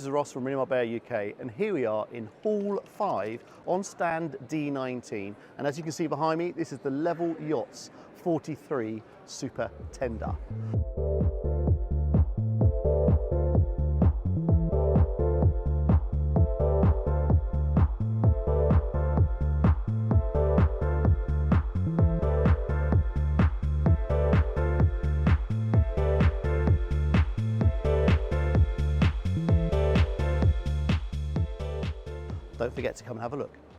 This is Ross from Marina Marbella UK, and here we are in Hall 5 on stand D19. And as you can see behind me, this is the Level Yachts 43 Super Tender. Don't forget to come and have a look.